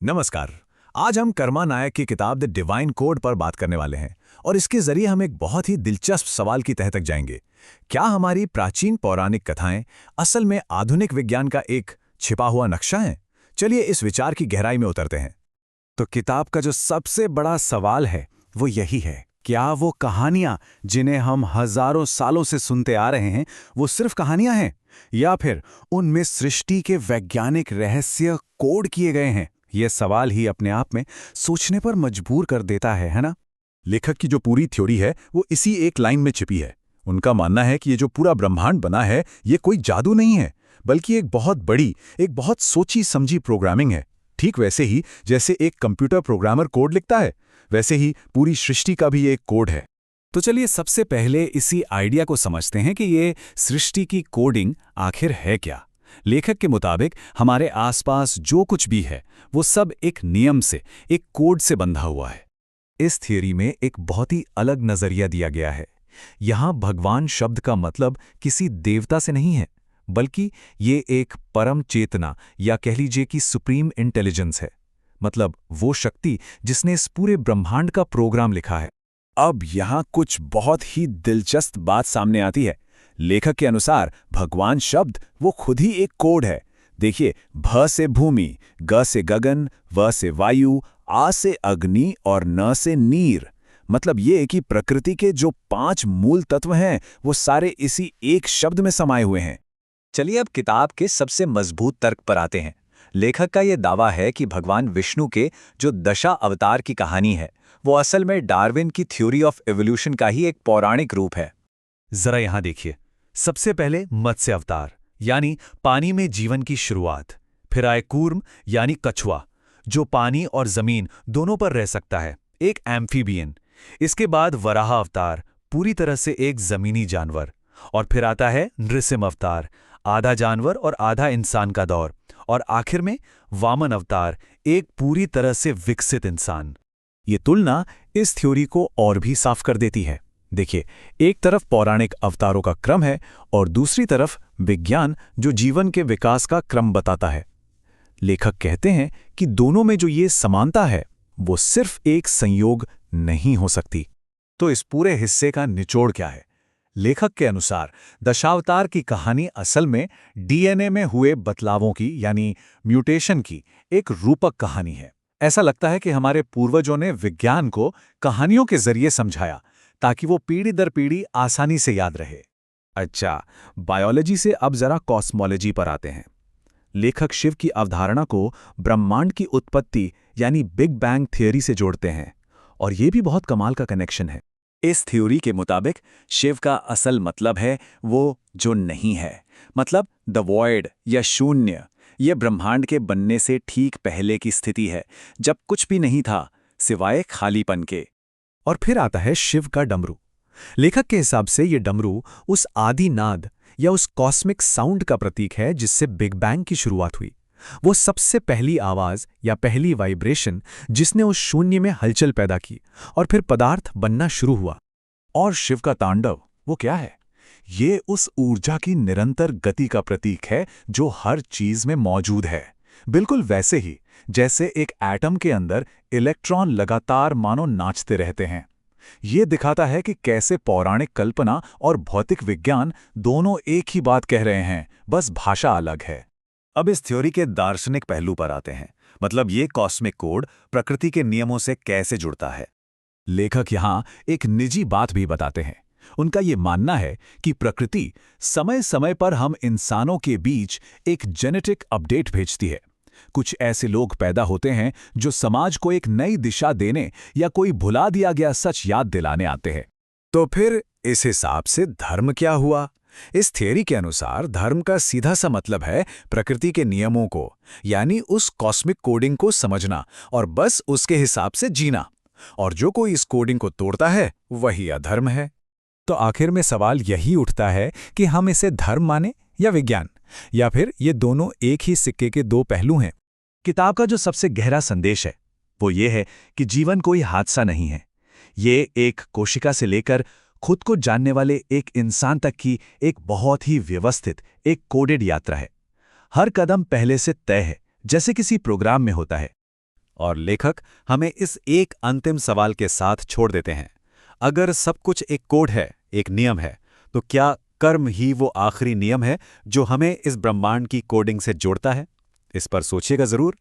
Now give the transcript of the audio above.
नमस्कार। आज हम कर्मा नायक की किताब द डिवाइन कोड पर बात करने वाले हैं और इसके जरिए हम एक बहुत ही दिलचस्प सवाल की तह तक जाएंगे। क्या हमारी प्राचीन पौराणिक कथाएं असल में आधुनिक विज्ञान का एक छिपा हुआ नक्शा है? चलिए इस विचार की गहराई में उतरते हैं। तो किताब का जो सबसे बड़ा सवाल है वो यही है, क्या वो कहानियां जिन्हें हम हजारों सालों से सुनते आ रहे हैं वो सिर्फ कहानियां हैं, या फिर उनमें सृष्टि के वैज्ञानिक रहस्य कोड किए गए हैं? यह सवाल ही अपने आप में सोचने पर मजबूर कर देता है ना? लेखक की जो पूरी थ्योरी है वो इसी एक लाइन में छिपी है। उनका मानना है कि ये जो पूरा ब्रह्मांड बना है ये कोई जादू नहीं है, बल्कि एक बहुत बड़ी, एक बहुत सोची समझी प्रोग्रामिंग है। ठीक वैसे ही जैसे एक कंप्यूटर प्रोग्रामर कोड लिखता है, वैसे ही पूरी सृष्टि का भी एक कोड है। तो चलिए सबसे पहले इसी आइडिया को समझते हैं कि ये सृष्टि की कोडिंग आखिर है क्या। लेखक के मुताबिक हमारे आसपास जो कुछ भी है वो सब एक नियम से, एक कोड से बंधा हुआ है। इस थियरी में एक बहुत ही अलग नजरिया दिया गया है। यहाँ भगवान शब्द का मतलब किसी देवता से नहीं है, बल्कि ये एक परम चेतना या कह लीजिए कि सुप्रीम इंटेलिजेंस है। मतलब वो शक्ति जिसने इस पूरे ब्रह्मांड का प्रोग्राम लिखा है। अब यहाँ कुछ बहुत ही दिलचस्प बात सामने आती है। लेखक के अनुसार भगवान शब्द वो खुद ही एक कोड है। देखिए, भ से भूमि, ग से गगन, व से वायु, आ से अग्नि और न से नीर। मतलब ये कि प्रकृति के जो 5 मूल तत्व हैं वो सारे इसी एक शब्द में समाये हुए हैं। चलिए अब किताब के सबसे मजबूत तर्क पर आते हैं। लेखक का यह दावा है कि भगवान विष्णु के जो दशा अवतार की कहानी है वो असल में डार्विन की थ्योरी ऑफ एवोल्यूशन का ही एक पौराणिक रूप है। जरा यहां देखिए, सबसे पहले मत्स्य अवतार यानी पानी में जीवन की शुरुआत, फिर आए कूर्म यानी कछुआ जो पानी और जमीन दोनों पर रह सकता है, एक एम्फीबियन। इसके बाद वराह अवतार, पूरी तरह से एक जमीनी जानवर, और फिर आता है नृसिंह अवतार, आधा जानवर और आधा इंसान का दौर, और आखिर में वामन अवतार, एक पूरी तरह से विकसित इंसान। ये तुलना इस थ्योरी को और भी साफ कर देती है। देखिए, एक तरफ पौराणिक अवतारों का क्रम है और दूसरी तरफ विज्ञान जो जीवन के विकास का क्रम बताता है। लेखक कहते हैं कि दोनों में जो ये समानता है वो सिर्फ एक संयोग नहीं हो सकती। तो इस पूरे हिस्से का निचोड़ क्या है? लेखक के अनुसार दशावतार की कहानी असल में डीएनए में हुए बदलावों की यानी म्यूटेशन की एक रूपक कहानी है। ऐसा लगता है कि हमारे पूर्वजों ने विज्ञान को कहानियों के जरिए समझाया ताकि वो पीढ़ी दर पीढ़ी आसानी से याद रहे। अच्छा, बायोलॉजी से अब जरा कॉस्मोलॉजी पर आते हैं। लेखक शिव की अवधारणा को ब्रह्मांड की उत्पत्ति यानी बिग बैंग थियरी से जोड़ते हैं, और ये भी बहुत कमाल का कनेक्शन है। इस थ्योरी के मुताबिक शिव का असल मतलब है वो जो नहीं है, मतलब द वॉइड या शून्य। यह ब्रह्मांड के बनने से ठीक पहले की स्थिति है, जब कुछ भी नहीं था सिवाय खालीपन के। और फिर आता है शिव का डमरू। लेखक के हिसाब से ये डमरू उस आदि नाद या उस कॉस्मिक साउंड का प्रतीक है जिससे बिग बैंग की शुरुआत हुई। वो सबसे पहली आवाज या पहली वाइब्रेशन जिसने उस शून्य में हलचल पैदा की और फिर पदार्थ बनना शुरू हुआ। और शिव का तांडव वो क्या है? ये उस ऊर्जा की निरंतर गति का प्रतीक है जो हर चीज में मौजूद है। बिल्कुल वैसे ही जैसे एक एटम के अंदर इलेक्ट्रॉन लगातार मानो नाचते रहते हैं। ये दिखाता है कि कैसे पौराणिक कल्पना और भौतिक विज्ञान दोनों एक ही बात कह रहे हैं, बस भाषा अलग है। अब इस थ्योरी के दार्शनिक पहलू पर आते हैं। मतलब ये कॉस्मिक कोड प्रकृति के नियमों से कैसे जुड़ता है। लेखक यहाँ एक निजी बात भी बताते हैं। उनका ये मानना है कि प्रकृति समय समय पर हम इंसानों के बीच एक जेनेटिक अपडेट भेजती है। कुछ ऐसे लोग पैदा होते हैं जो समाज को एक नई दिशा देने या कोई भुला दिया गया सच याद दिलाने आते हैं। तो फिर इस हिसाब से धर्म क्या हुआ? इस थियरी के अनुसार धर्म का सीधा सा मतलब है प्रकृति के नियमों को, यानी उस कॉस्मिक कोडिंग को समझना और बस उसके हिसाब से जीना। और जो कोई इस कोडिंग को तोड़ता है वही अधर्म है। तो आखिर में सवाल यही उठता है कि हम इसे धर्म माने या विज्ञान, या फिर ये दोनों एक ही सिक्के के दो पहलू हैं। किताब का जो सबसे गहरा संदेश है वो ये है कि जीवन कोई हादसा नहीं है। ये एक कोशिका से लेकर खुद को जानने वाले एक इंसान तक की एक बहुत ही व्यवस्थित, एक कोडेड यात्रा है। हर कदम पहले से तय है, जैसे किसी प्रोग्राम में होता है। और लेखक हमें इस एक अंतिम सवाल के साथ छोड़ देते हैं। अगर सब कुछ एक कोड है, एक नियम है, तो क्या कर्म ही वो आखिरी नियम है जो हमें इस ब्रह्मांड की कोडिंग से जोड़ता है? इस पर सोचिएगा जरूर।